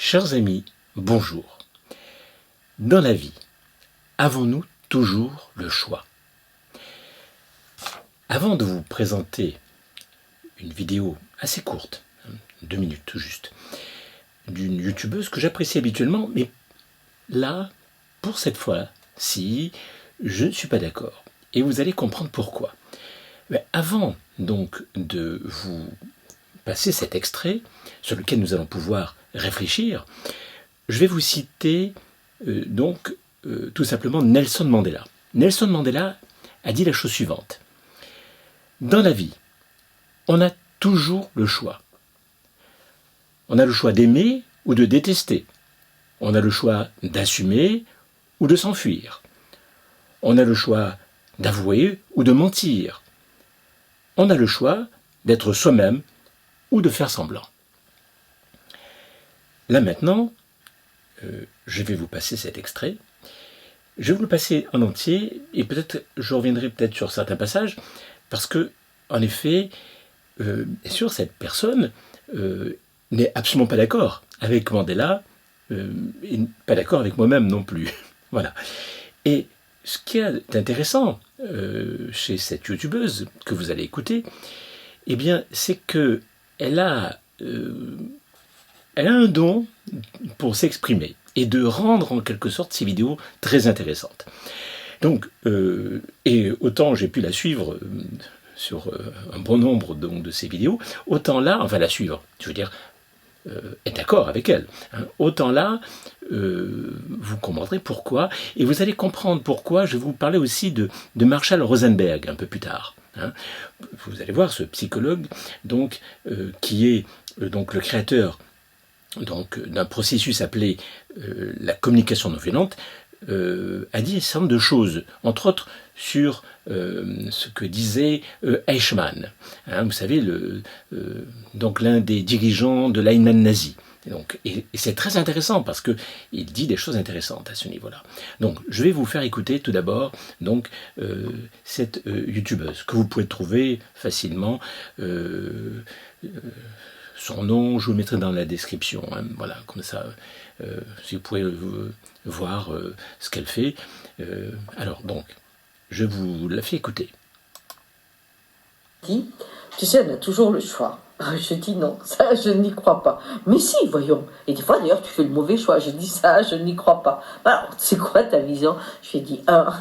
Chers amis, bonjour. Dans la vie, avons-nous toujours le choix? Avant de vous présenter une vidéo assez courte, 2 minutes tout juste, d'une youtubeuse que j'apprécie habituellement, mais là, pour cette fois-ci, je ne suis pas d'accord. Et vous allez comprendre pourquoi. Mais avant donc de vous passer cet extrait, sur lequel nous allons pouvoir réfléchir, je vais vous citer tout simplement Nelson Mandela. Nelson Mandela a dit la chose suivante. Dans la vie, on a toujours le choix. On a le choix d'aimer ou de détester. On a le choix d'assumer ou de s'enfuir. On a le choix d'avouer ou de mentir. On a le choix d'être soi-même ou de faire semblant. Là maintenant, je vais vous passer cet extrait. Je vais vous le passer en entier et peut-être je reviendrai peut-être sur certains passages parce que, en effet, bien sûr, cette personne n'est absolument pas d'accord avec Mandela et pas d'accord avec moi-même non plus. Voilà. Et ce qui est intéressant chez cette youtubeuse que vous allez écouter, eh bien, c'est que elle a un don pour s'exprimer et de rendre en quelque sorte ces vidéos très intéressantes. Donc, et autant j'ai pu la suivre sur un bon nombre donc, de ces vidéos, autant là, enfin la suivre, je veux dire, être d'accord avec elle, hein, autant là, vous comprendrez pourquoi, et vous allez comprendre pourquoi je vais vous parler aussi de Marshall Rosenberg un peu plus tard. Hein. Vous allez voir ce psychologue donc, qui est donc le créateur d'un processus appelé la communication non violente, a dit un certain nombre de choses, entre autres sur ce que disait Eichmann, hein, vous savez, donc l'un des dirigeants de l'Allemagne nazie. Et c'est très intéressant parce qu'il dit des choses intéressantes à ce niveau-là. Donc, je vais vous faire écouter tout d'abord donc cette youtubeuse que vous pouvez trouver facilement. Son nom, je vous le mettrai dans la description. Hein, voilà, comme ça, si vous pouvez voir ce qu'elle fait. Alors, donc, je vous la fais écouter. Tu sais, on a toujours le choix. Je dis non, ça, je n'y crois pas. Mais si, voyons. Et des fois, d'ailleurs, tu fais le mauvais choix. Je dis ça, je n'y crois pas. Alors, c'est quoi ta vision? Je dis 1,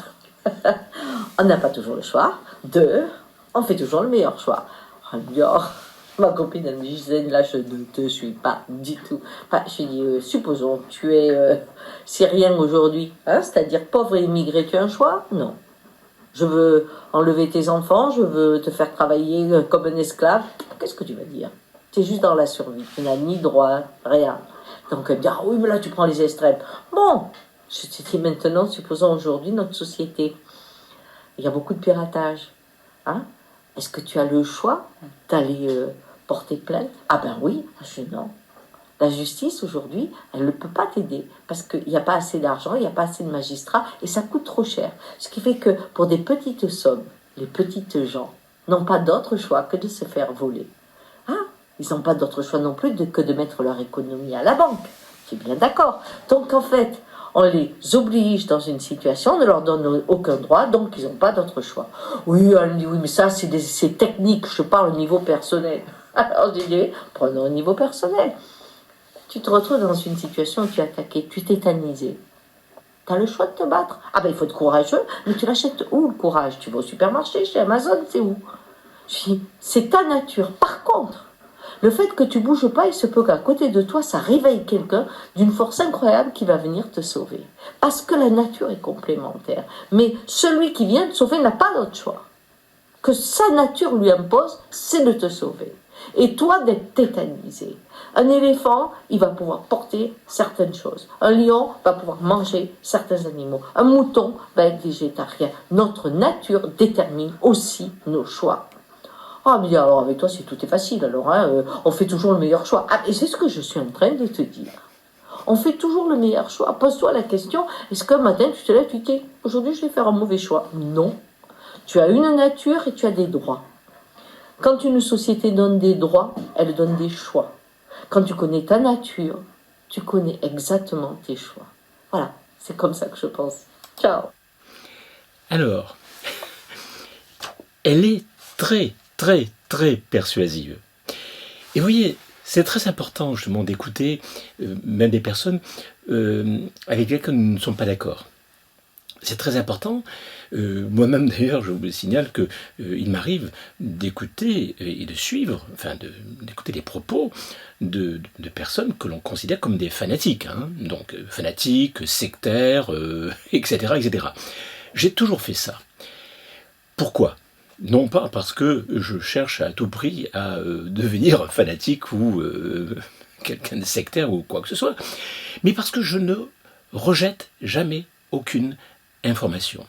on n'a pas toujours le choix. 2, on fait toujours le meilleur choix. Alors, ma copine, elle me dit, là, je ne te suis pas du tout. Enfin, je dis, supposons, tu es syrien aujourd'hui, hein, c'est-à-dire pauvre et immigré, tu as un choix? Non. Je veux enlever tes enfants, je veux te faire travailler comme un esclave. Qu'est-ce que tu vas dire? Tu es juste dans la survie. Tu n'as ni droit, rien. Donc, elle me dit, ah oui, mais là, tu prends les extrêmes. Bon, je te dis maintenant, supposons aujourd'hui, notre société, il y a beaucoup de piratage. Hein? Est-ce que tu as le choix d'aller porter plainte? Ah ben oui, je dis non. La justice, aujourd'hui, elle ne peut pas t'aider parce qu'il n'y a pas assez d'argent, il n'y a pas assez de magistrats et ça coûte trop cher. Ce qui fait que pour des petites sommes, les petites gens n'ont pas d'autre choix que de se faire voler. Hein? Ils n'ont pas d'autre choix non plus que de mettre leur économie à la banque. Tu es bien d'accord? Donc en fait, on les oblige dans une situation, on ne leur donne aucun droit, donc ils n'ont pas d'autre choix. Oui, elle me dit, oui, mais ça, c'est technique, je parle au niveau personnel. Alors je dis, prenons au niveau personnel. Tu te retrouves dans une situation où tu es attaqué, tu t'es tétanisé. Tu as le choix de te battre. Ah ben il faut être courageux, mais tu l'achètes où le courage? Tu vas au supermarché, chez Amazon, c'est où? C'est ta nature. Par contre, le fait que tu bouges pas, il se peut qu'à côté de toi, ça réveille quelqu'un d'une force incroyable qui va venir te sauver. Parce que la nature est complémentaire. Mais celui qui vient te sauver n'a pas d'autre choix. Que sa nature lui impose, c'est de te sauver. Et toi d'être tétanisé. Un éléphant, il va pouvoir porter certaines choses. Un lion va pouvoir manger certains animaux. Un mouton va être végétarien. Notre nature détermine aussi nos choix. Ah, mais alors avec toi, tout est facile. Alors, hein, on fait toujours le meilleur choix. Ah, mais c'est ce que je suis en train de te dire. On fait toujours le meilleur choix. Pose-toi la question, est-ce qu'un matin, tu te lèves, tu dis, aujourd'hui, je vais faire un mauvais choix? Non. Tu as une nature et tu as des droits. Quand une société donne des droits, elle donne des choix. Quand tu connais ta nature, tu connais exactement tes choix. Voilà, c'est comme ça que je pense. Ciao. Alors, elle est très, très, très persuasive. Et vous voyez, c'est très important justement d'écouter même des personnes avec lesquelles nous ne sommes pas d'accord. C'est très important. Moi-même d'ailleurs, je vous signale qu'il m'arrive d'écouter et de suivre, enfin d'écouter les propos de personnes que l'on considère comme des fanatiques. Hein. Donc fanatiques, sectaires, etc., etc. J'ai toujours fait ça. Pourquoi ? Non pas parce que je cherche à tout prix à devenir fanatique ou quelqu'un de sectaire ou quoi que ce soit, mais parce que je ne rejette jamais aucune information.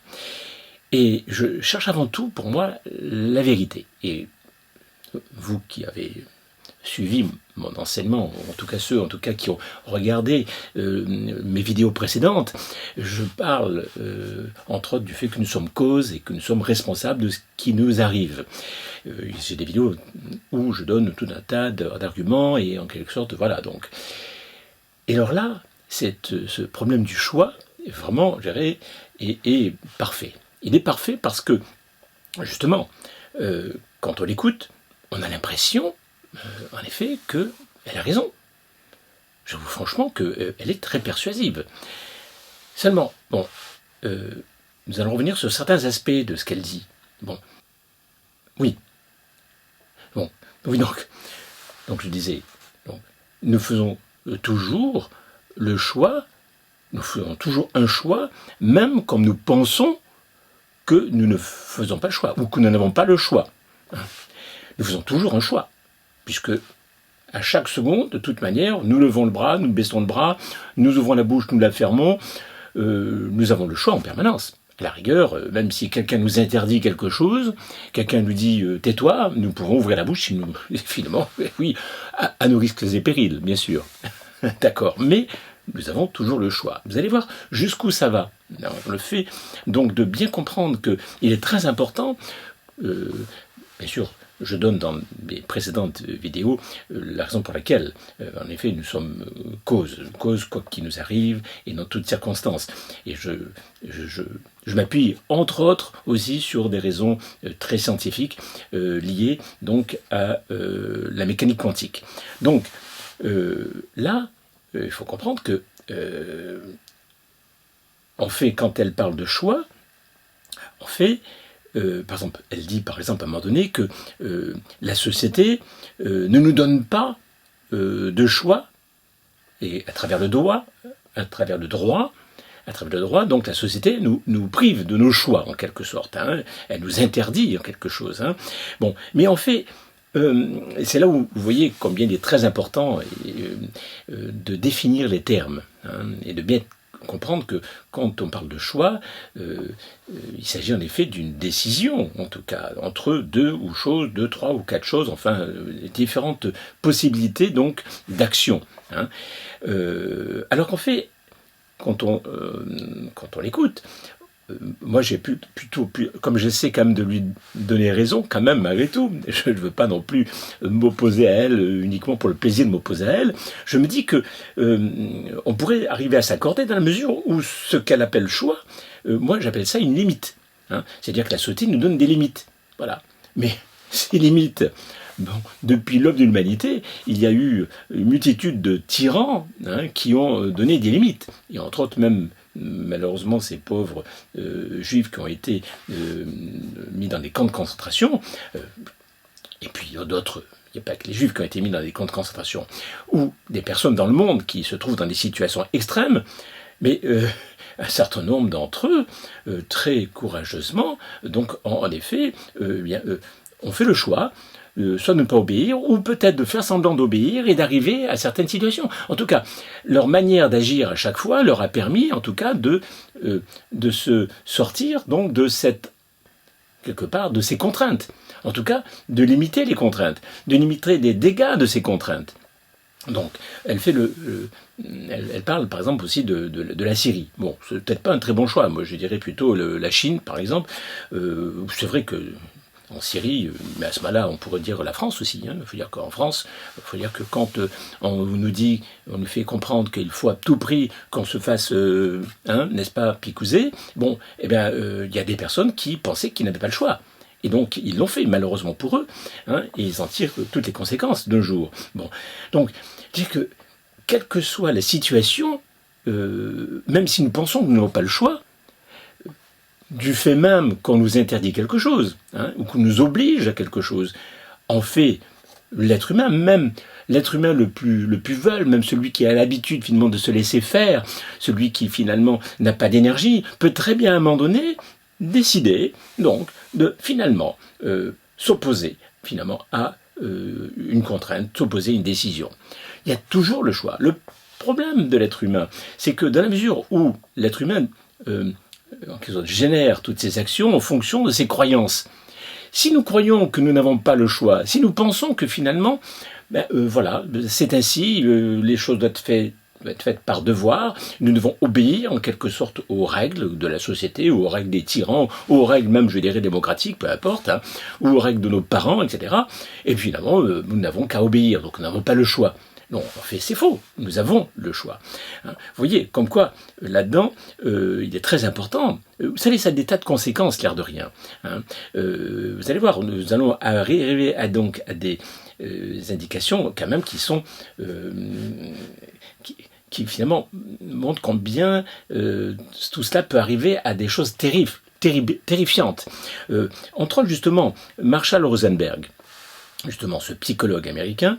Et je cherche avant tout, pour moi, la vérité. Et vous qui avez suivi mon enseignement, en tout cas ceux qui ont regardé mes vidéos précédentes, je parle entre autres du fait que nous sommes cause et que nous sommes responsables de ce qui nous arrive. J'ai des vidéos où je donne tout un tas d'arguments et en quelque sorte, voilà donc. Et alors là, ce problème du choix, vraiment, je dirais, est parfait. Il est parfait parce que, justement, quand on l'écoute, on a l'impression, en effet, qu'elle a raison. J'avoue franchement qu'elle est très persuasive. Seulement, bon, nous allons revenir sur certains aspects de ce qu'elle dit. Bon, oui. Bon, oui, donc je disais, donc, nous faisons toujours le choix, nous faisons toujours un choix, même quand nous pensons que nous ne faisons pas le choix, ou que nous n'avons pas le choix. Nous faisons toujours un choix, puisque à chaque seconde, de toute manière, nous levons le bras, nous baissons le bras, nous ouvrons la bouche, nous la fermons, nous avons le choix en permanence. À la rigueur, même si quelqu'un nous interdit quelque chose, quelqu'un nous dit « tais-toi », nous pourrons ouvrir la bouche, si nous, finalement, oui, à nos risques et périls, bien sûr. D'accord, mais nous avons toujours le choix. Vous allez voir jusqu'où ça va. On le fait donc de bien comprendre qu'il est très important, bien sûr, je donne dans mes précédentes vidéos la raison pour laquelle, en effet, nous sommes cause quoi qu'il nous arrive et dans toutes circonstances. Et je m'appuie entre autres aussi sur des raisons très scientifiques liées donc à la mécanique quantique. Donc là, il faut comprendre que en fait, quand elle parle de choix, en fait, par exemple, elle dit par exemple à un moment donné que la société ne nous donne pas de choix, et à travers le droit, donc la société nous prive de nos choix en quelque sorte. Hein, elle nous interdit en quelque chose. Hein. Bon, mais en fait, c'est là où vous voyez combien il est très important de définir les termes hein, et de bien comprendre que quand on parle de choix, il s'agit en effet d'une décision, en tout cas, entre deux choses, deux, trois ou quatre choses, enfin, différentes possibilités donc d'action. Hein. Alors qu'en fait, quand on l'écoute, moi j'ai plutôt, comme j'essaie quand même de lui donner raison, quand même malgré tout, je ne veux pas non plus m'opposer à elle uniquement pour le plaisir de m'opposer à elle, je me dis que on pourrait arriver à s'accorder dans la mesure où ce qu'elle appelle choix, moi j'appelle ça une limite. Hein. C'est-à-dire que la société nous donne des limites. Voilà. Mais ces limites, bon, depuis l'aube de l'humanité, il y a eu une multitude de tyrans hein, qui ont donné des limites. Et entre autres même malheureusement ces pauvres juifs qui ont été mis dans des camps de concentration, et puis d'autres, il n'y a pas que les juifs qui ont été mis dans des camps de concentration, ou des personnes dans le monde qui se trouvent dans des situations extrêmes, mais un certain nombre d'entre eux, très courageusement, donc en effet, ont fait le choix soit de ne pas obéir, ou peut-être de faire semblant d'obéir et d'arriver à certaines situations. En tout cas, leur manière d'agir à chaque fois leur a permis, en tout cas, de se sortir donc de quelque part, de ces contraintes. En tout cas, de limiter les contraintes, de limiter les dégâts de ces contraintes. Donc, elle parle par exemple aussi de la Syrie. Bon, c'est peut-être pas un très bon choix. Moi, je dirais plutôt la Chine, par exemple. C'est vrai que en Syrie, mais à ce moment-là, on pourrait dire la France aussi. Il faut dire qu'en France, il faut dire que quand on nous fait comprendre qu'il faut à tout prix qu'on se fasse, n'est-ce pas, picouser, bon, eh bien, il y a des personnes qui pensaient qu'ils n'avaient pas le choix. Et donc, ils l'ont fait, malheureusement pour eux, et ils en tirent toutes les conséquences d'un jour. Bon, donc, dire que, quelle que soit la situation, même si nous pensons que nous n'avons pas le choix, du fait même qu'on nous interdit quelque chose, ou qu'on nous oblige à quelque chose, en fait, l'être humain, même l'être humain le plus veule, même celui qui a l'habitude finalement de se laisser faire, celui qui finalement n'a pas d'énergie, peut très bien à un moment donné décider donc de finalement s'opposer finalement à une contrainte, s'opposer à une décision. Il y a toujours le choix. Le problème de l'être humain, c'est que dans la mesure où l'être humain en quelque sorte, génère toutes ces actions en fonction de ses croyances. Si nous croyons que nous n'avons pas le choix, si nous pensons que finalement, voilà, c'est ainsi, les choses doivent être faites par devoir, nous devons obéir en quelque sorte aux règles de la société, aux règles des tyrans, aux règles même, je dirais, démocratiques, peu importe, ou aux règles de nos parents, etc. Et finalement, nous n'avons qu'à obéir, donc nous n'avons pas le choix. Non, en fait, c'est faux. Nous avons le choix. Vous voyez, comme quoi, là-dedans, il est très important. Vous savez, ça a des tas de conséquences, l'air de rien. Vous allez voir, nous allons arriver à des indications, quand même, qui sont... qui finalement montrent combien tout cela peut arriver à des choses terrifiantes. Entre autres, justement, Marshall Rosenberg, justement ce psychologue américain,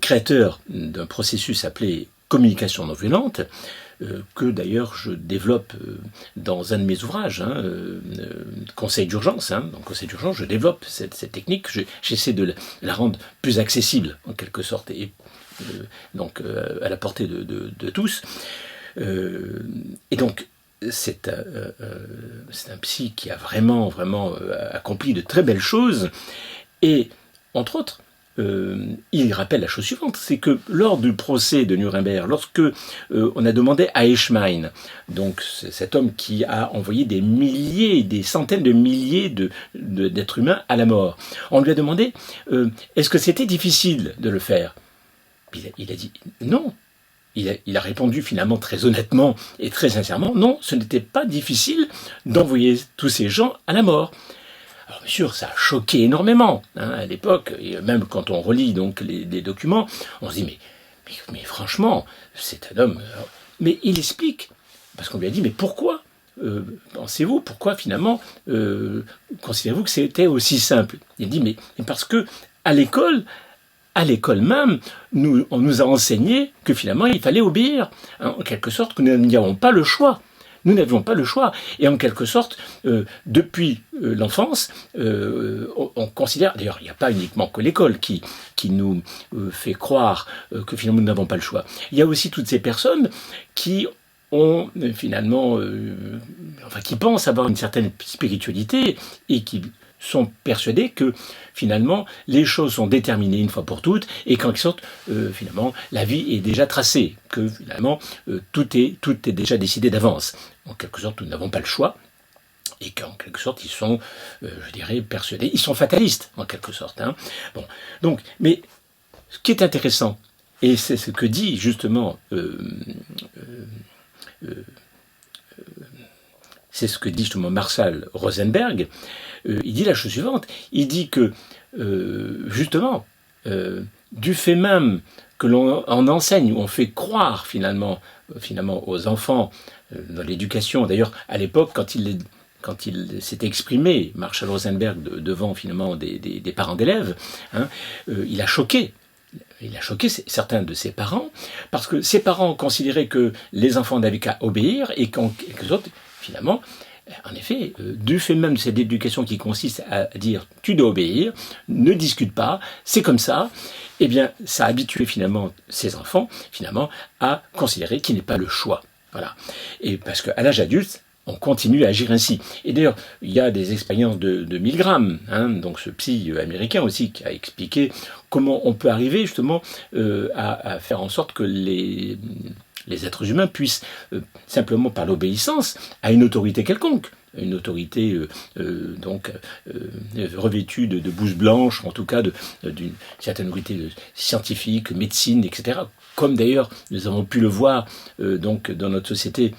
créateur d'un processus appelé communication non violente, que d'ailleurs je développe dans un de mes ouvrages, Conseil d'urgence. Dans Conseil d'urgence, je développe cette technique, j'essaie de la rendre plus accessible en quelque sorte, et donc à la portée de tous. Et donc, c'est un psy qui a vraiment accompli de très belles choses. Et, entre autres, il rappelle la chose suivante, c'est que lors du procès de Nuremberg, lorsque on a demandé à Eichmann, donc cet homme qui a envoyé des milliers, des centaines de milliers d'êtres humains à la mort, on lui a demandé est-ce que c'était difficile de le faire ? Il a dit non. Il a répondu finalement très honnêtement et très sincèrement, non, ce n'était pas difficile d'envoyer tous ces gens à la mort. Alors bien sûr, ça a choqué énormément à l'époque, et même quand on relit donc les documents, on se dit mais franchement, c'est un homme... Mais il explique, parce qu'on lui a dit, mais pourquoi pensez-vous, pourquoi finalement considérez-vous que c'était aussi simple ? Il dit, mais parce que à l'école même, on nous a enseigné que finalement il fallait obéir, en quelque sorte que nous n'avions pas le choix. Nous n'avions pas le choix. Et en quelque sorte, depuis l'enfance, on considère, d'ailleurs il n'y a pas uniquement que l'école qui nous fait croire que finalement nous n'avons pas le choix. Il y a aussi toutes ces personnes qui ont finalement, qui pensent avoir une certaine spiritualité et qui sont persuadés que finalement les choses sont déterminées une fois pour toutes et qu'en quelque sorte finalement la vie est déjà tracée, que finalement tout est déjà décidé d'avance. En quelque sorte nous n'avons pas le choix et qu'en quelque sorte ils sont, je dirais, persuadés, ils sont fatalistes en quelque sorte. Bon, donc, mais ce qui est intéressant, et c'est ce que dit justement Marshall Rosenberg, il dit la chose suivante, il dit que justement, du fait même que l'on enseigne, ou on fait croire finalement aux enfants dans l'éducation, d'ailleurs à l'époque quand il s'était exprimé, Marshall Rosenberg, devant finalement des parents d'élèves, il a choqué certains de ses parents, parce que ses parents considéraient que les enfants n'avaient qu'à obéir, et qu'en quelque sorte, finalement, en effet, du fait même de cette éducation qui consiste à dire « tu dois obéir, ne discute pas, c'est comme ça », eh bien, ça a habitué finalement ces enfants, finalement, à considérer qu'il n'est pas le choix. Voilà. Et parce qu'à l'âge adulte, on continue à agir ainsi. Et d'ailleurs, il y a des expériences de Milgram, donc ce psy américain aussi, qui a expliqué comment on peut arriver justement à faire en sorte que les êtres humains puissent, simplement par l'obéissance à une autorité quelconque, une autorité revêtue de blouse blanche, en tout cas d'une certaine autorité scientifique, médecine, etc. Comme d'ailleurs nous avons pu le voir donc dans notre société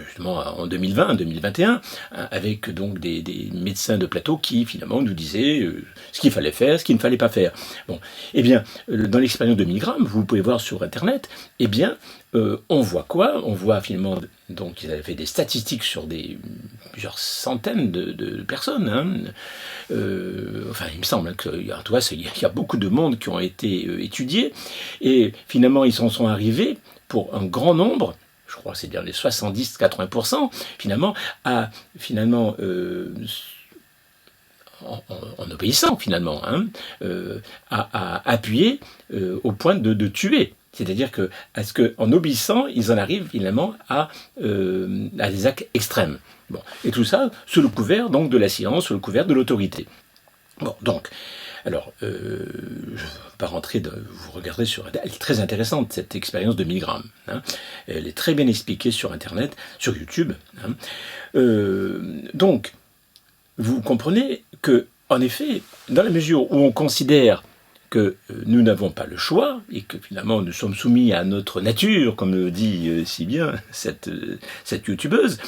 justement en 2020, 2021, avec donc des médecins de plateau qui finalement nous disaient ce qu'il fallait faire, ce qu'il ne fallait pas faire. Bon, eh bien, dans l'expérience de Milgram, vous pouvez voir sur Internet, eh bien, on voit quoi? On voit finalement, donc ils avaient fait des statistiques sur plusieurs centaines de personnes. Enfin, il me semble qu'il y a beaucoup de monde qui ont été étudiés, et finalement, ils s'en sont arrivés pour un grand nombre. Je crois que c'est dans les 70-80%, finalement, en obéissant, finalement, à appuyer au point de tuer. C'est-à-dire qu'en obéissant, ils en arrivent finalement à des actes extrêmes. Bon. Et tout ça sous le couvert donc, de la science, sous le couvert de l'autorité. Bon, donc, alors, je ne vais pas rentrer, vous regarderez elle est très intéressante cette expérience de Milgram. Elle est très bien expliquée sur Internet, sur YouTube. Donc, vous comprenez que, en effet, dans la mesure où on considère que nous n'avons pas le choix et que finalement nous sommes soumis à notre nature, comme le dit si bien cette youtubeuse.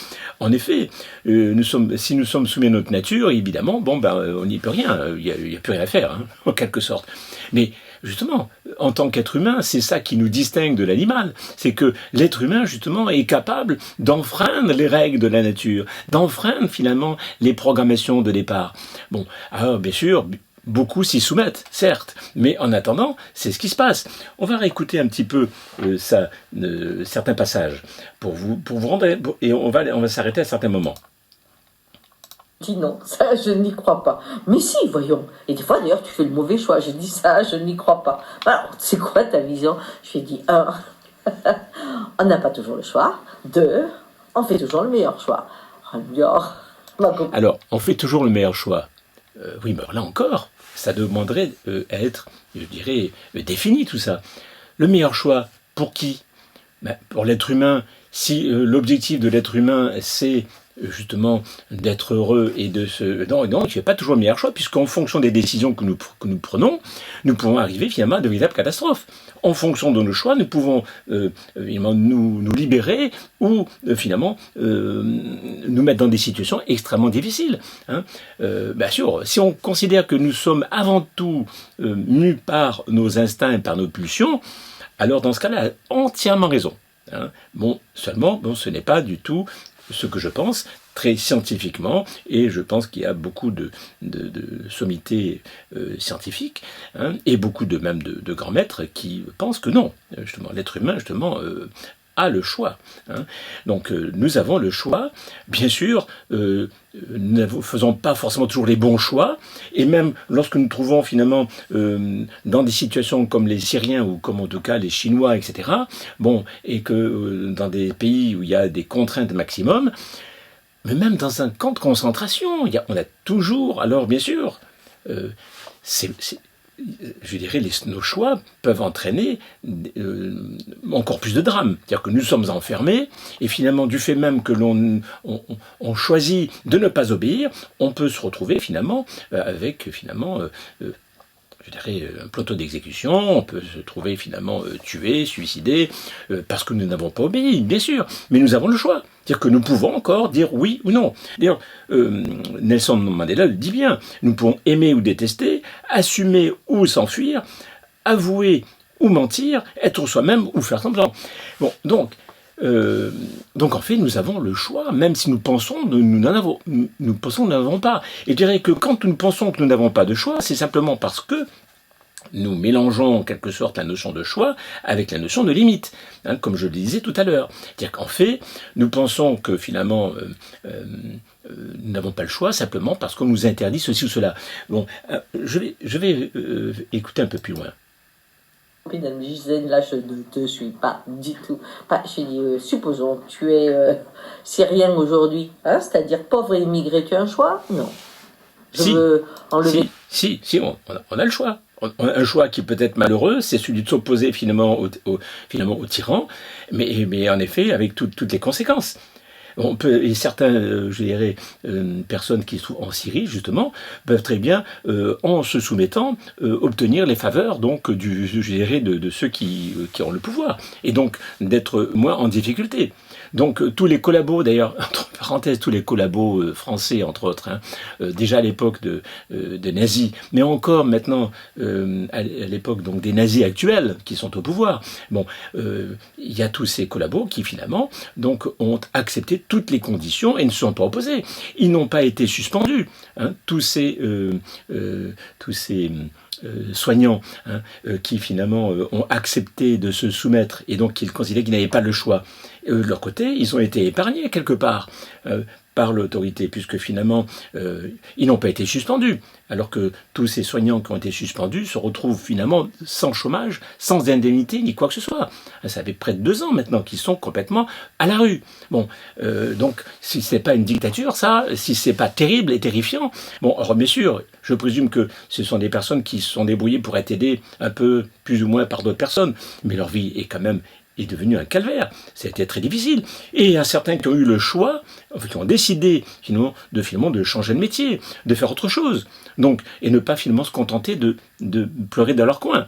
En effet, si nous sommes soumis à notre nature, évidemment, on n'y peut rien, il n'y a plus rien à faire, en quelque sorte. Mais justement, en tant qu'être humain, c'est ça qui nous distingue de l'animal, c'est que l'être humain, justement, est capable d'enfreindre les règles de la nature, d'enfreindre finalement les programmations de départ. Bon, alors bien sûr, beaucoup s'y soumettent, certes, mais en attendant, c'est ce qui se passe. On va réécouter un petit peu certains passages pour vous rendre, et on va s'arrêter à certains moments. Je dis non, ça je n'y crois pas. Mais si, voyons. Et des fois d'ailleurs tu fais le mauvais choix. Je dis ça, je n'y crois pas. Alors, c'est quoi ta vision? Je lui ai dit 1, on n'a pas toujours le choix. 2, on fait toujours le meilleur choix. Alors, on fait toujours le meilleur choix. Oui, mais là encore, ça demanderait à être, je dirais, défini tout ça. Le meilleur choix, pour qui? Pour l'être humain. Si l'objectif de l'être humain, c'est justement d'être heureux et de se... Non, il ne fait pas toujours le meilleur choix, puisqu'en fonction des décisions que nous prenons, nous pouvons arriver finalement à de véritables catastrophes. En fonction de nos choix, nous pouvons nous libérer ou finalement nous mettre dans des situations extrêmement difficiles. Bien sûr, si on considère que nous sommes avant tout mus par nos instincts et par nos pulsions, alors dans ce cas-là, entièrement raison. Seulement, ce n'est pas du tout ce que je pense, très scientifiquement, et je pense qu'il y a beaucoup de sommités scientifiques, et beaucoup même de grands maîtres qui pensent que non, justement, l'être humain, justement, a le choix. Donc nous avons le choix, bien sûr, nous ne faisons pas forcément toujours les bons choix, et même lorsque nous trouvons finalement dans des situations comme les Syriens, ou comme en tout cas les Chinois, etc., et que dans des pays où il y a des contraintes maximum, mais même dans un camp de concentration, on a toujours, alors bien sûr, je dirais, nos choix peuvent entraîner encore plus de drames. C'est-à-dire que nous sommes enfermés, et finalement, du fait même que on choisit de ne pas obéir, on peut se retrouver finalement avec je dirais, un plateau d'exécution, on peut se trouver finalement tué, suicidé, parce que nous n'avons pas obéi, bien sûr, mais nous avons le choix. C'est-à-dire que nous pouvons encore dire oui ou non. D'ailleurs, Nelson Mandela le dit bien, nous pouvons aimer ou détester, assumer ou s'enfuir, avouer ou mentir, être soi-même ou faire semblant. Bon, donc en fait, nous avons le choix, même si nous pensons que nous n'en avons pas. Et je dirais que quand nous pensons que nous n'avons pas de choix, c'est simplement parce que nous mélangeons en quelque sorte la notion de choix avec la notion de limite, comme je le disais tout à l'heure. C'est-à-dire qu'en fait, nous pensons que finalement, nous n'avons pas le choix simplement parce qu'on nous interdit ceci ou cela. Bon, je vais écouter un peu plus loin. Là, je ne te suis pas du tout. Je dis, supposons que tu es syrien aujourd'hui, c'est-à-dire pauvre et immigré, tu as un choix? Non. Je veux enlever... Si, on a le choix. un choix qui peut être malheureux, c'est celui de s'opposer finalement finalement au tyran, mais en effet avec toutes les conséquences. On peut, et certains, je dirais, personnes qui sont en Syrie, justement, peuvent très bien, en se soumettant, obtenir les faveurs donc, je dirais, de ceux qui ont le pouvoir, et donc d'être moins en difficulté. Donc tous les collabos, d'ailleurs, entre parenthèses, tous les collabos français, entre autres, hein, déjà à l'époque des nazis, mais encore maintenant à l'époque donc des nazis actuels qui sont au pouvoir. Bon, il y a tous ces collabos qui finalement donc ont accepté toutes les conditions et ne se sont pas opposés. Ils n'ont pas été suspendus. Hein, tous ces soignants qui finalement ont accepté de se soumettre et donc ils considéraient qu'ils n'avaient pas le choix. De leur côté, ils ont été épargnés quelque part par l'autorité, puisque finalement, ils n'ont pas été suspendus, alors que tous ces soignants qui ont été suspendus se retrouvent finalement sans chômage, sans indemnité, ni quoi que ce soit. Ça fait près de 2 ans maintenant qu'ils sont complètement à la rue. Bon, donc, si c'est pas une dictature, ça, si c'est pas terrible et terrifiant, bon, alors bien sûr, je présume que ce sont des personnes qui se sont débrouillées pour être aidées un peu, plus ou moins par d'autres personnes, mais leur vie est quand même devenu un calvaire. Ça a été très difficile. Et il y a certains qui ont eu le choix, qui ont décidé finalement de changer de métier, de faire autre chose. Donc, et ne pas finalement se contenter de pleurer dans leur coin.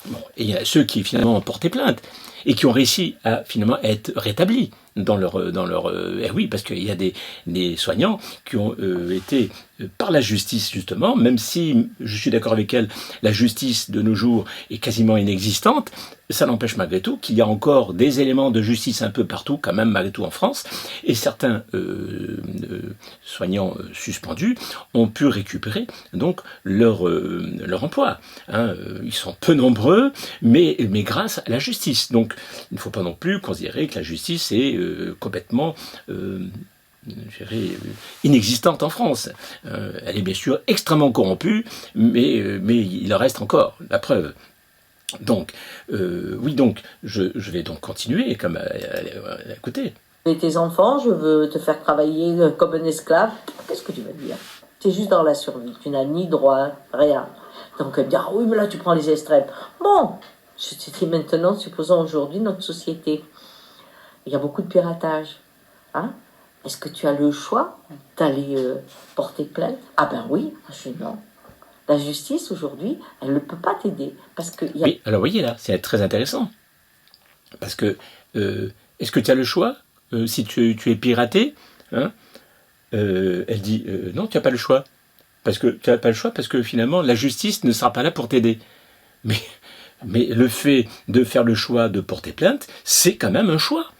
Bon, et il y a ceux qui finalement ont porté plainte et qui ont réussi à finalement être rétablis dans leur oui, parce qu'il y a des soignants qui ont été par la justice justement, même si je suis d'accord avec elle, la justice de nos jours est quasiment inexistante, ça n'empêche malgré tout qu'il y a encore des éléments de justice un peu partout, quand même malgré tout en France, et certains soignants suspendus ont pu récupérer donc leur emploi. Hein, ils sont peu nombreux, mais grâce à la justice. Donc il ne faut pas non plus considérer que la justice est complètement inexistante en France. Elle est bien sûr extrêmement corrompue, mais il en reste encore, la preuve. Donc, oui, donc, je vais donc continuer comme à écouter. Et tes enfants, je veux te faire travailler comme un esclave. Qu'est-ce que tu vas dire? Tu es juste dans la survie. Tu n'as ni droit, rien. Donc, elle me dit, ah oui, mais là, tu prends les extrêmes. Bon, je te dis maintenant, supposons aujourd'hui, notre société, il y a beaucoup de piratage. Hein? Est-ce que tu as le choix d'aller porter plainte? Ah ben oui, je dis non. La justice, aujourd'hui, elle ne peut pas t'aider. Parce que y a... Oui, alors voyez là, c'est très intéressant. Parce que, est-ce que tu as le choix si tu es piraté, hein, elle dit, non, tu n'as pas le choix. Parce que tu n'as pas le choix parce que finalement, la justice ne sera pas là pour t'aider. Mais le fait de faire le choix de porter plainte, c'est quand même un choix.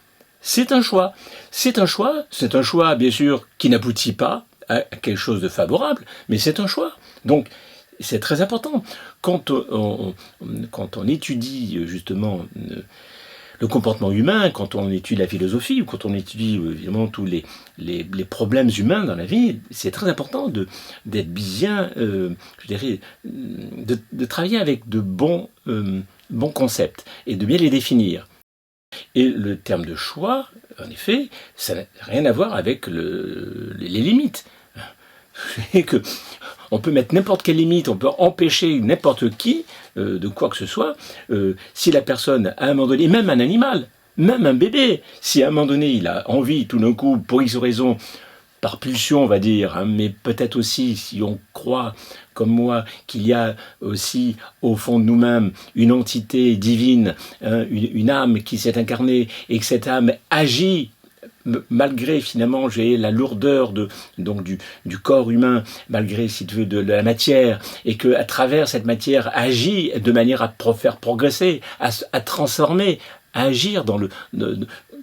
C'est un choix. C'est un choix, bien sûr, qui n'aboutit pas à quelque chose de favorable, mais c'est un choix. Donc, c'est très important. Quand on étudie justement le comportement humain, quand on étudie la philosophie, ou quand on étudie évidemment tous les problèmes humains dans la vie, c'est très important d'être bien, je dirais, de travailler avec de bons concepts et de bien les définir. Et le terme de choix, en effet, ça n'a rien à voir avec les limites. Et que on peut mettre n'importe quelle limite, on peut empêcher n'importe qui de quoi que ce soit, si la personne, à un moment donné, même un animal, même un bébé, si à un moment donné il a envie tout d'un coup, pour X raison, par pulsion on va dire, hein, mais peut-être aussi si on croit comme moi qu'il y a aussi au fond de nous-mêmes une entité divine, hein, une âme qui s'est incarnée et que cette âme agit malgré finalement j'ai la lourdeur donc du corps humain, malgré si tu veux de la matière, et que à travers cette matière agit de manière à faire progresser, à transformer, à agir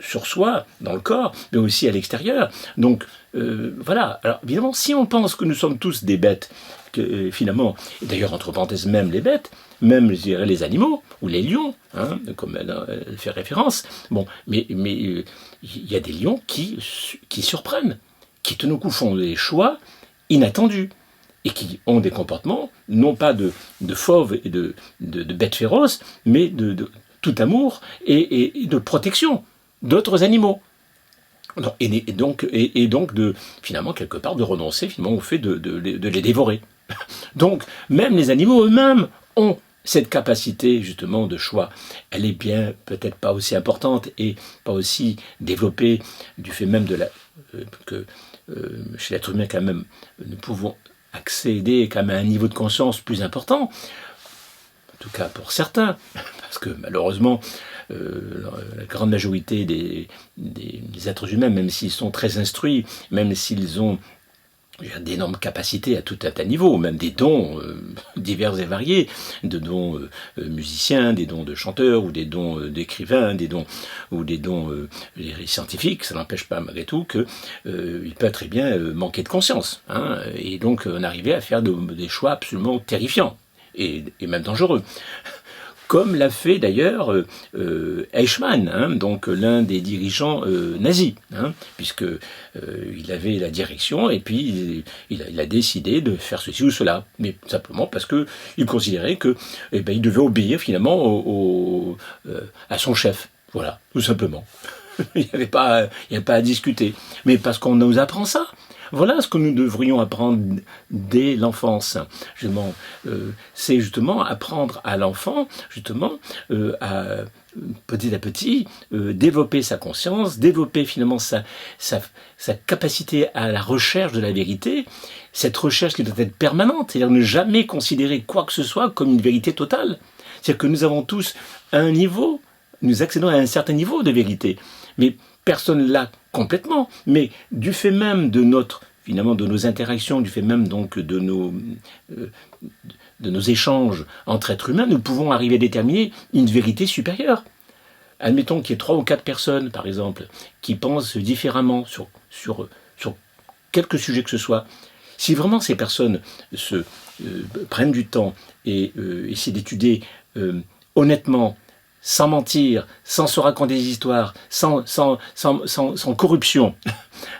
sur soi, dans le corps, mais aussi à l'extérieur. Donc voilà. Alors évidemment, si on pense que nous sommes tous des bêtes, que finalement, et d'ailleurs entre parenthèses même les bêtes, même je dirais les animaux ou les lions, hein, comme elle fait référence. Bon, mais il y a des lions qui surprennent, qui tout d'un coup font des choix inattendus et qui ont des comportements non pas de fauves et de bêtes féroces, mais de tout amour et de protection d'autres animaux. Et donc de finalement quelque part de renoncer finalement au fait de les dévorer. Donc même les animaux eux-mêmes ont cette capacité justement de choix. Elle est bien peut-être pas aussi importante et pas aussi développée du fait même que chez l'être humain quand même nous pouvons accéder quand même à un niveau de conscience plus important, en tout cas pour certains, parce que malheureusement la grande majorité des êtres humains, même s'ils sont très instruits, même s'ils ont d'énormes capacités à tout un tas de niveaux, même des dons divers et variés, de dons musiciens, des dons de chanteurs, ou des dons d'écrivains, des dons scientifiques, ça n'empêche pas malgré tout qu'il peut très bien manquer de conscience, hein, et donc en arriver à faire des choix absolument terrifiants, et même dangereux. Comme l'a fait d'ailleurs Eichmann, hein, donc l'un des dirigeants nazis, hein, puisque il avait la direction et puis il a décidé de faire ceci ou cela, mais simplement parce que il considérait que il devait obéir finalement à son chef, voilà, tout simplement. Il n'y avait pas à discuter, mais parce qu'on nous apprend ça. Voilà ce que nous devrions apprendre dès l'enfance. C'est justement apprendre à l'enfant, justement, à petit à petit développer sa conscience, développer finalement sa capacité à la recherche de la vérité, cette recherche qui doit être permanente, c'est-à-dire ne jamais considérer quoi que ce soit comme une vérité totale. C'est-à-dire que nous avons tous un niveau, nous accédons à un certain niveau de vérité, mais personne l'a complètement, mais du fait même de nos interactions, du fait même donc de nos échanges entre êtres humains, nous pouvons arriver à déterminer une vérité supérieure. Admettons qu'il y ait 3 ou 4 personnes, par exemple, qui pensent différemment sur quelque sujet que ce soit. Si vraiment ces personnes prennent du temps et essaient d'étudier honnêtement, sans mentir, sans se raconter des histoires, sans corruption,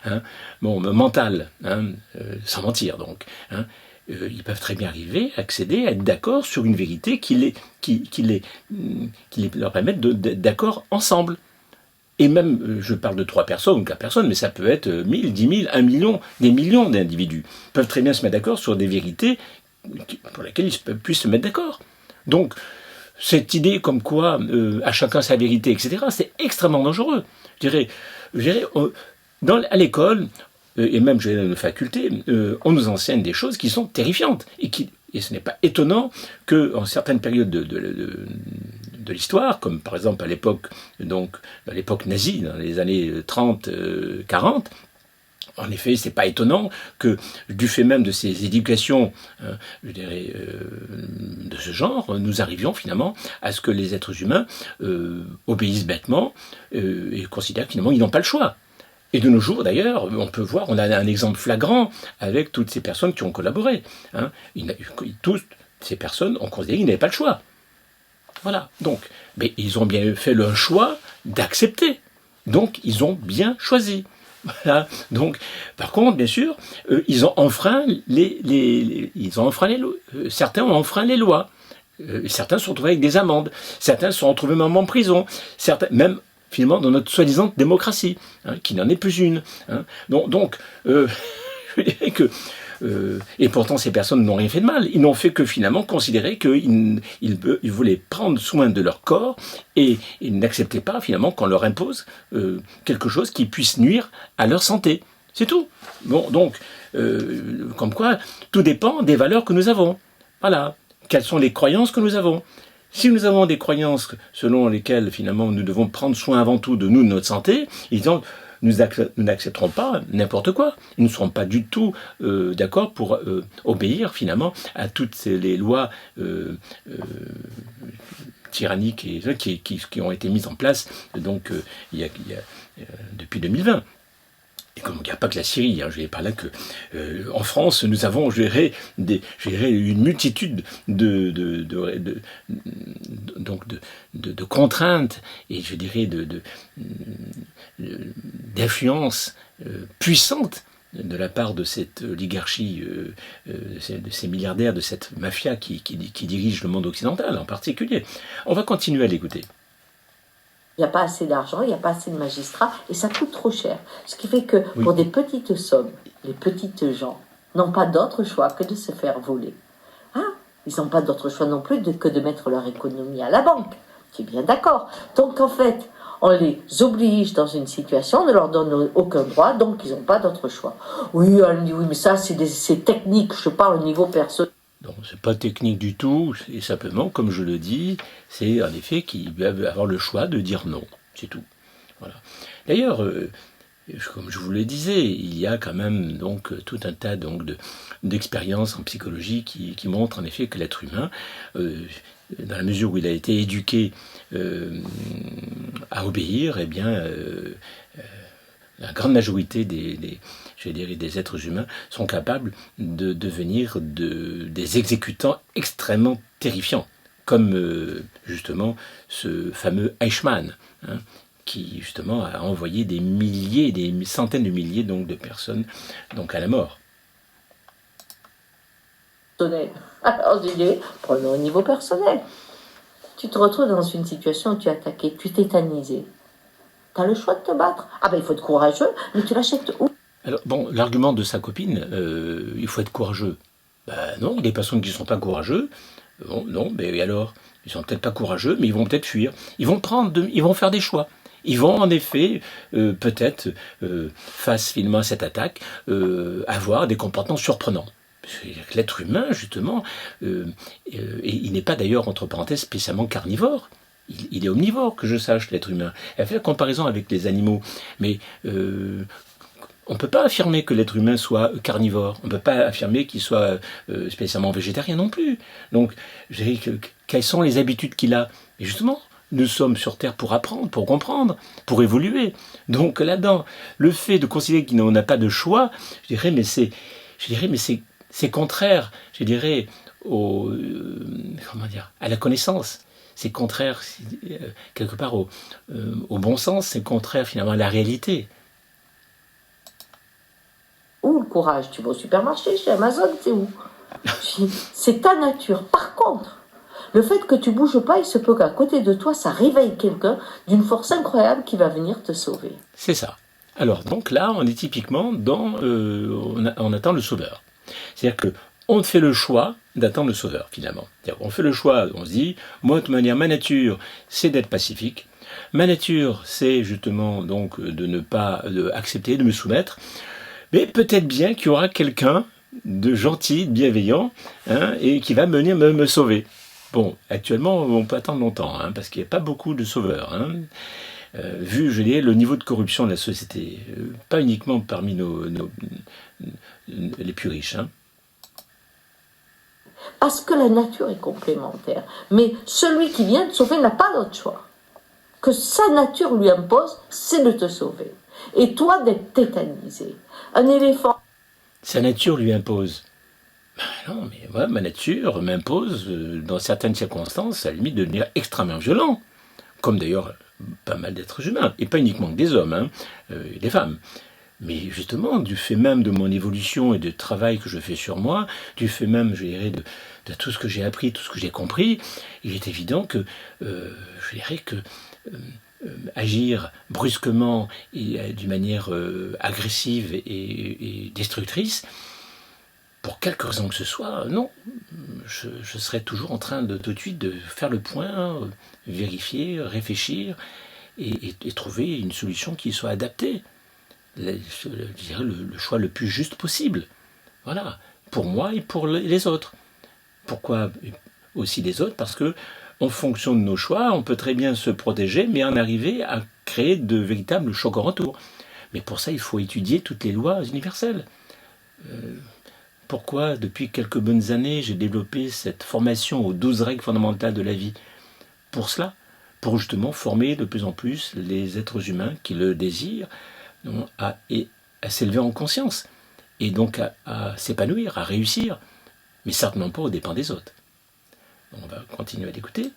hein, mentale, hein, sans mentir donc, hein, ils peuvent très bien arriver, accéder, à être d'accord sur une vérité qui leur permette d'être d'accord ensemble. Et même, je parle de 3 personnes ou 4 personnes, mais ça peut être 1000, 10 000, 1 million, des millions d'individus peuvent très bien se mettre d'accord sur des vérités pour lesquelles ils puissent se mettre d'accord. Donc, cette idée comme quoi à chacun sa vérité, etc., c'est extrêmement dangereux. Je dirais à l'école, et même dans la faculté, on nous enseigne des choses qui sont terrifiantes. Et ce n'est pas étonnant qu'en certaines périodes de l'histoire, comme par exemple à l'époque nazie, dans les années 30, 40, en effet, c'est pas étonnant que, du fait même de ces éducations, de ce genre, nous arrivions finalement à ce que les êtres humains obéissent bêtement et considèrent que finalement ils n'ont pas le choix. Et de nos jours, d'ailleurs, on a un exemple flagrant avec toutes ces personnes qui ont collaboré. Hein. Toutes ces personnes ont considéré qu'ils n'avaient pas le choix. Voilà. Donc, mais ils ont bien fait le choix d'accepter. Donc, ils ont bien choisi. Voilà. Donc, par contre, bien sûr, ils ont enfreint certains ont enfreint les lois. Certains se sont retrouvés avec des amendes. Certains se sont retrouvés même en prison. Certains, même finalement dans notre soi-disant démocratie, hein, qui n'en est plus une. Hein. Donc, je dirais que et pourtant ces personnes n'ont rien fait de mal. Ils n'ont fait que finalement considérer qu'ils voulaient prendre soin de leur corps et ils n'acceptaient pas finalement qu'on leur impose quelque chose qui puisse nuire à leur santé. C'est tout. Bon, donc, comme quoi, tout dépend des valeurs que nous avons. Voilà. Quelles sont les croyances que nous avons ? Si nous avons des croyances selon lesquelles finalement nous devons prendre soin avant tout de nous, de notre santé, nous n'accepterons pas n'importe quoi. Nous ne serons pas du tout d'accord pour obéir finalement à toutes les lois tyranniques qui ont été mises en place donc, depuis 2020. Et comme il n'y a pas que la Syrie, hein, je vais par là que en France, nous avons géré une multitude de contraintes et je dirais d'influences puissantes de la part de cette oligarchie, de ces milliardaires, de cette mafia qui dirige le monde occidental en particulier. On va continuer à l'écouter. Il n'y a pas assez d'argent, il n'y a pas assez de magistrats, et ça coûte trop cher. Ce qui fait que pour des petites sommes, les petites gens n'ont pas d'autre choix que de se faire voler. Hein ? ils n'ont pas d'autre choix non plus que de mettre leur économie à la banque. Tu es bien d'accord. Donc en fait, on les oblige dans une situation, on ne leur donne aucun droit, donc ils n'ont pas d'autre choix. Oui, elle me dit, oui, mais ça c'est technique, je parle au niveau personnel. Donc c'est pas technique du tout, et simplement, comme je le dis, c'est en effet qu'ils doivent avoir le choix de dire non, c'est tout. Voilà. D'ailleurs, comme je vous le disais, il y a quand même donc tout un tas donc d'expériences en psychologie qui montrent en effet que l'être humain, dans la mesure où il a été éduqué à obéir, eh bien, la grande majorité des êtres humains sont capables de devenir des exécutants extrêmement terrifiants, comme justement ce fameux Eichmann, hein, qui justement a envoyé des milliers, des centaines de milliers donc, de personnes donc, à la mort. Alors je dis, prenons au niveau personnel. Tu te retrouves dans une situation où tu es attaqué, tu es tétanisé. Tu as le choix de te battre. Ah ben il faut être courageux, mais tu l'achètes où? Alors bon, l'argument de sa copine, il faut être courageux. Ben non, il y a des personnes qui ne sont pas courageux. Bon, non, mais alors, ils sont peut-être pas courageux, mais ils vont peut-être fuir. Ils vont faire des choix. Ils vont en effet, peut-être, face finalement à cette attaque, avoir des comportements surprenants. L'être humain, justement, et il n'est pas d'ailleurs, entre parenthèses, spécialement carnivore. Il est omnivore, que je sache, l'être humain. Elle fait la comparaison avec les animaux, mais on ne peut pas affirmer que l'être humain soit carnivore. On ne peut pas affirmer qu'il soit spécialement végétarien non plus. Donc, je dirais quelles sont les habitudes qu'il a? Et justement, nous sommes sur Terre pour apprendre, pour comprendre, pour évoluer. Donc là-dedans, le fait de considérer qu'on n'a pas de choix, je dirais, mais c'est contraire, je dirais, à la connaissance. C'est contraire, quelque part, au bon sens, c'est contraire finalement à la réalité. Où le courage? Tu vas au supermarché, chez Amazon, c'est où? C'est ta nature. Par contre, le fait que tu bouges pas, il se peut qu'à côté de toi, ça réveille quelqu'un d'une force incroyable qui va venir te sauver. C'est ça. Alors, donc là, on est typiquement dans... on attend le sauveur. C'est-à-dire qu'on fait le choix d'attendre le sauveur, finalement. C'est-à-dire on fait le choix, on se dit, moi, de toute manière, ma nature, c'est d'être pacifique. Ma nature, c'est justement donc de ne pas accepter, de me soumettre. Mais peut-être bien qu'il y aura quelqu'un de gentil, de bienveillant, hein, et qui va venir me sauver. Bon, actuellement, on peut attendre longtemps, hein, parce qu'il n'y a pas beaucoup de sauveurs. Hein. Vu, je dirais, le niveau de corruption de la société, pas uniquement parmi les plus riches. Hein. Parce que la nature est complémentaire. Mais celui qui vient te sauver n'a pas d'autre choix. Que sa nature lui impose, c'est de te sauver. Et toi, d'être tétanisé. Un éléphant... Sa nature lui impose. Ben non, mais moi, ma nature m'impose, dans certaines circonstances, à la limite, de devenir extrêmement violent. Comme d'ailleurs pas mal d'êtres humains, et pas uniquement des hommes, hein, et des femmes. Mais justement, du fait même de mon évolution et du travail que je fais sur moi, du fait même, je dirais, de tout ce que j'ai appris, tout ce que j'ai compris, il est évident que, je dirais que agir brusquement et d'une manière agressive et destructrice, pour quelque raison que ce soit, non. Je serais toujours en train de tout de suite de faire le point, vérifier, réfléchir et trouver une solution qui soit adaptée. Je dirais le choix le plus juste possible. Voilà, pour moi et pour les autres. Pourquoi aussi les autres? Parce que en fonction de nos choix, on peut très bien se protéger, mais en arriver à créer de véritables chocs en retour. Mais pour ça, il faut étudier toutes les lois universelles. Pourquoi, depuis quelques bonnes années, j'ai développé cette formation aux 12 règles fondamentales de la vie? Pour cela, pour justement former de plus en plus les êtres humains qui le désirent à s'élever en conscience, et donc à s'épanouir, à réussir, mais certainement pas aux dépens des autres. On va continuer à l'écouter.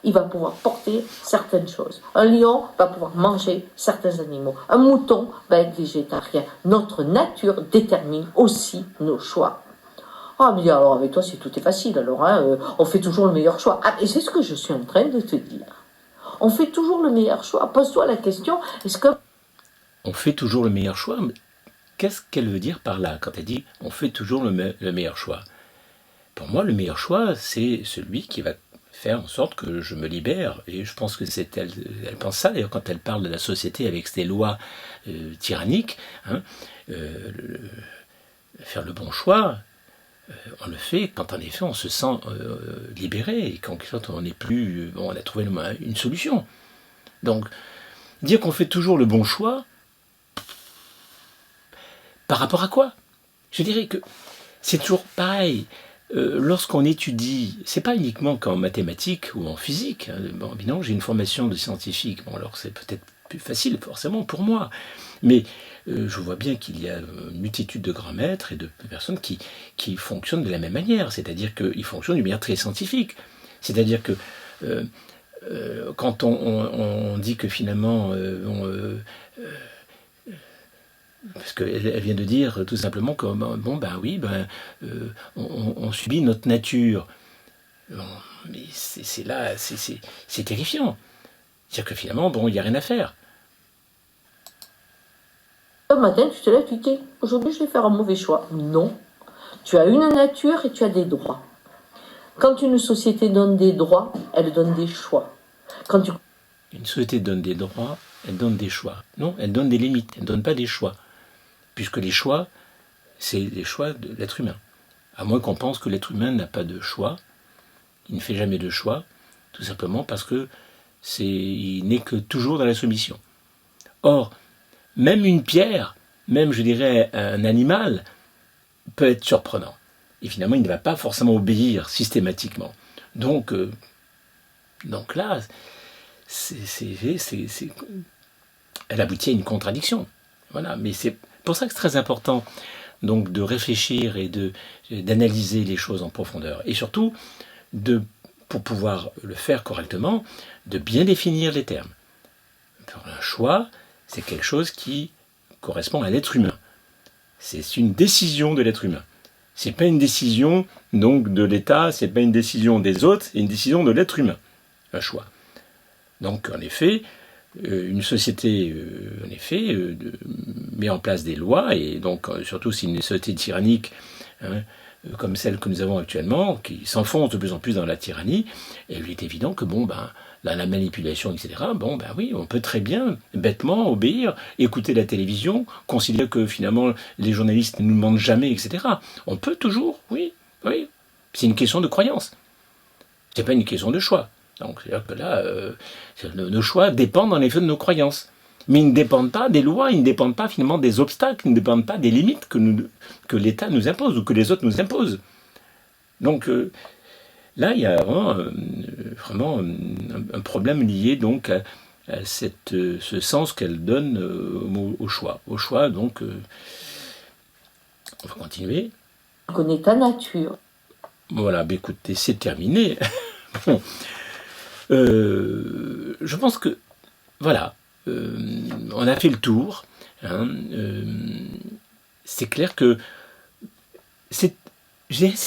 Il va pouvoir porter certaines choses. Un lion va pouvoir manger certains animaux. Un mouton va être végétarien. Notre nature détermine aussi nos choix. Ah, mais alors avec toi, tout est facile. Alors, hein, on fait toujours le meilleur choix. Ah, et c'est ce que je suis en train de te dire. On fait toujours le meilleur choix. Pose-toi la question, est-ce que... On fait toujours le meilleur choix. Qu'est-ce qu'elle veut dire par là, quand elle dit « on fait toujours le meilleur choix » pour moi, le meilleur choix, c'est celui qui va faire en sorte que je me libère. Et je pense que elle pense ça, d'ailleurs, quand elle parle de la société avec ses lois tyranniques. Hein, faire le bon choix, on le fait quand en effet on se sent libéré et quand on n'est plus, on a trouvé une solution. Donc, dire qu'on fait toujours le bon choix, par rapport à quoi? Je dirais que c'est toujours pareil. Lorsqu'on étudie, c'est pas uniquement qu'en mathématiques ou en physique. Hein, bon, évidemment, j'ai une formation de scientifique. Bon, alors c'est peut-être plus facile forcément pour moi, mais je vois bien qu'il y a une multitude de grands maîtres et de personnes qui fonctionnent de la même manière, c'est-à-dire qu'ils fonctionnent d'une manière très scientifique. C'est-à-dire que quand on dit que finalement parce qu'elle vient de dire tout simplement que bon ben oui on subit notre nature. Bon, mais c'est là c'est terrifiant. C'est-à-dire que finalement bon il n'y a rien à faire. Le matin, tu te lèves, tu dis, aujourd'hui je vais faire un mauvais choix. Non. Tu as une nature et tu as des droits. Quand une société donne des droits, elle donne des choix. Une société donne des droits, elle donne des choix. Non, elle donne des limites, elle ne donne pas des choix. Puisque les choix, c'est les choix de l'être humain. À moins qu'on pense que l'être humain n'a pas de choix, il ne fait jamais de choix, tout simplement parce que il n'est que toujours dans la soumission. Or, même une pierre, même je dirais un animal, peut être surprenant. Et finalement, il ne va pas forcément obéir systématiquement. Donc là, elle aboutit à une contradiction. Voilà, mais c'est pour ça que c'est très important donc de réfléchir et d'analyser les choses en profondeur. Et surtout, pour pouvoir le faire correctement, de bien définir les termes. Un choix, c'est quelque chose qui correspond à l'être humain. C'est une décision de l'être humain. C'est pas une décision donc de l'État, c'est pas une décision des autres, c'est une décision de l'être humain. Un choix. Donc en effet, une société met en place des lois, et donc surtout si une société tyrannique, hein, comme celle que nous avons actuellement, qui s'enfonce de plus en plus dans la tyrannie, et il est évident que la manipulation, etc., oui, on peut très bien, bêtement, obéir, écouter la télévision, considérer que finalement les journalistes ne nous mentent jamais, etc. On peut toujours, oui, c'est une question de croyance. C'est pas une question de choix. Donc, c'est-à-dire que là, nos choix dépendent en effet de nos croyances. Mais ils ne dépendent pas des lois, ils ne dépendent pas finalement des obstacles, ils ne dépendent pas des limites que l'État nous impose ou que les autres nous imposent. Donc là, il y a vraiment un problème lié donc à ce sens qu'elle donne au choix. Au choix, donc, on va continuer. Tu connais ta nature. Voilà, écoutez, c'est terminé. Bon. Je pense que, voilà, on a fait le tour. Hein, c'est clair que, c'est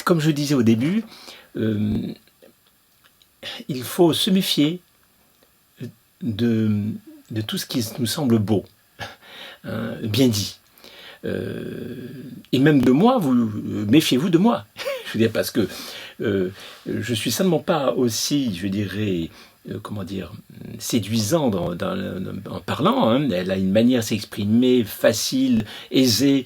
comme je disais au début, il faut se méfier de tout ce qui nous semble beau, hein, bien dit. Et même de moi, méfiez-vous de moi. Je veux dire, parce que je suis certainement pas aussi, je dirais, séduisant en parlant. Hein. Elle a une manière de s'exprimer facile, aisée.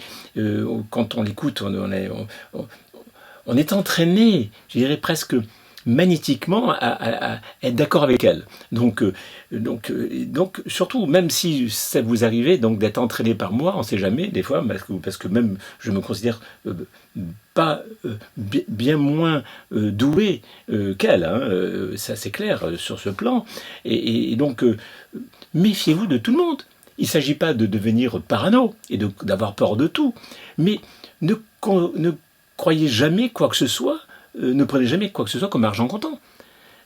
Quand on l'écoute, on est entraîné, je dirais presque magnétiquement à être d'accord avec elle. Donc, surtout, même si ça vous arrivait donc d'être entraîné par moi, on ne sait jamais, des fois, parce que même je me considère pas bien moins doué qu'elle, hein, ça c'est clair sur ce plan. Et donc, méfiez-vous de tout le monde. Il ne s'agit pas de devenir parano et d'avoir peur de tout, mais ne croyez jamais quoi que ce soit. Ne prenez jamais quoi que ce soit comme argent comptant.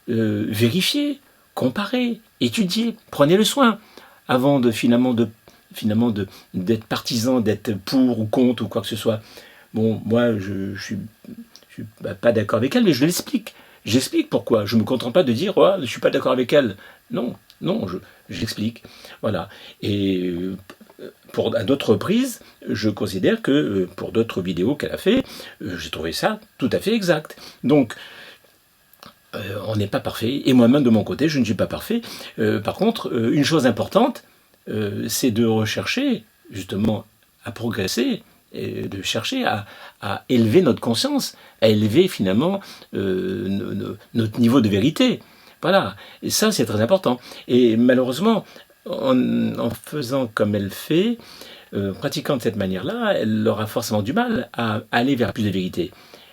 Vérifiez, comparez, étudiez, prenez le soin avant finalement d'être partisan, d'être pour ou contre ou quoi que ce soit. Bon, moi, je suis pas d'accord avec elle, mais je l'explique. J'explique pourquoi. Je ne me contente pas de dire oh, je ne suis pas d'accord avec elle. Non, j'explique. Voilà. Et à d'autres reprises, je considère que pour d'autres vidéos qu'elle a fait, j'ai trouvé ça tout à fait exact. Donc, on n'est pas parfait, et moi-même de mon côté, je ne suis pas parfait. Par contre, une chose importante, c'est de rechercher justement à progresser, et de chercher à élever notre conscience, à élever finalement notre niveau de vérité. Voilà, et ça c'est très important. Et malheureusement, en faisant comme elle fait, pratiquant de cette manière-là, elle aura forcément du mal à aller vers plus de vérité.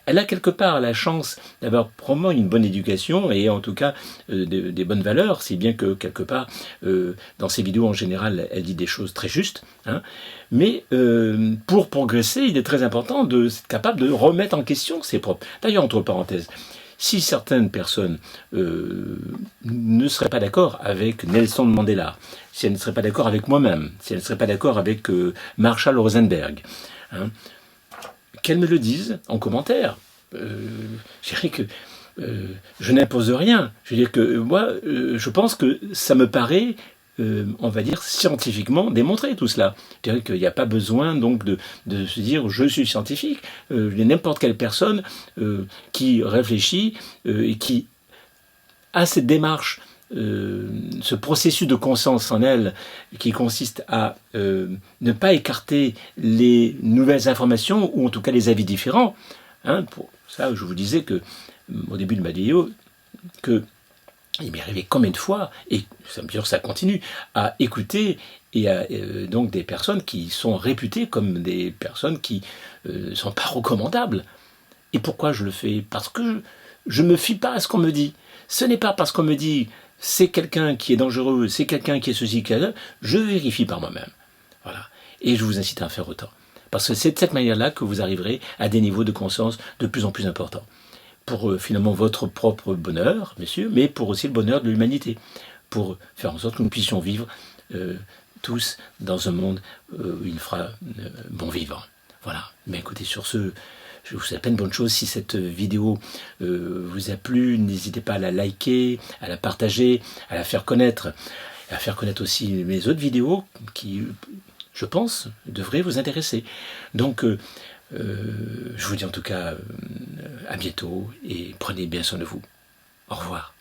Elle a quelque part la chance d'avoir probablement une bonne éducation et en tout cas des bonnes valeurs, si bien que quelque part, dans ses vidéos en général, elle dit des choses très justes. Hein. Mais pour progresser, il est très important d'être capable de remettre en question ses propres. D'ailleurs, entre parenthèses, si certaines personnes ne seraient pas d'accord avec Nelson Mandela, si elles ne seraient pas d'accord avec moi-même, si elles ne seraient pas d'accord avec Marshall Rosenberg, hein, qu'elles me le disent en commentaire. Je dirais que je n'impose rien. Je veux dire que moi, je pense que ça me paraît, on va dire, scientifiquement démontré tout cela. Je dirais qu'il n'y a pas besoin donc de se dire je suis scientifique. N'importe quelle personne qui réfléchit et qui a cette démarche, ce processus de conscience en elle qui consiste à ne pas écarter les nouvelles informations ou en tout cas les avis différents. Hein, pour ça, je vous disais que au début de ma vidéo que il m'est arrivé combien de fois, et ça me dit que ça continue, à écouter et à, donc des personnes qui sont réputées comme des personnes qui ne sont pas recommandables. Et pourquoi je le fais? Parce que je ne me fie pas à ce qu'on me dit. Ce n'est pas parce qu'on me dit c'est quelqu'un qui est dangereux, c'est quelqu'un qui est ceci, qui est cela, je vérifie par moi-même. Voilà. Et je vous incite à en faire autant. Parce que c'est de cette manière-là que vous arriverez à des niveaux de conscience de plus en plus importants. Pour finalement votre propre bonheur, messieurs, mais pour aussi le bonheur de l'humanité. Pour faire en sorte que nous puissions vivre tous dans un monde où il fera bon vivant. Voilà. Mais écoutez, sur ce, je vous souhaite plein de bonnes choses. Si cette vidéo vous a plu, n'hésitez pas à la liker, à la partager, à la faire connaître, à faire connaître aussi mes autres vidéos qui, je pense, devraient vous intéresser. Donc, je vous dis en tout cas à bientôt et prenez bien soin de vous. Au revoir.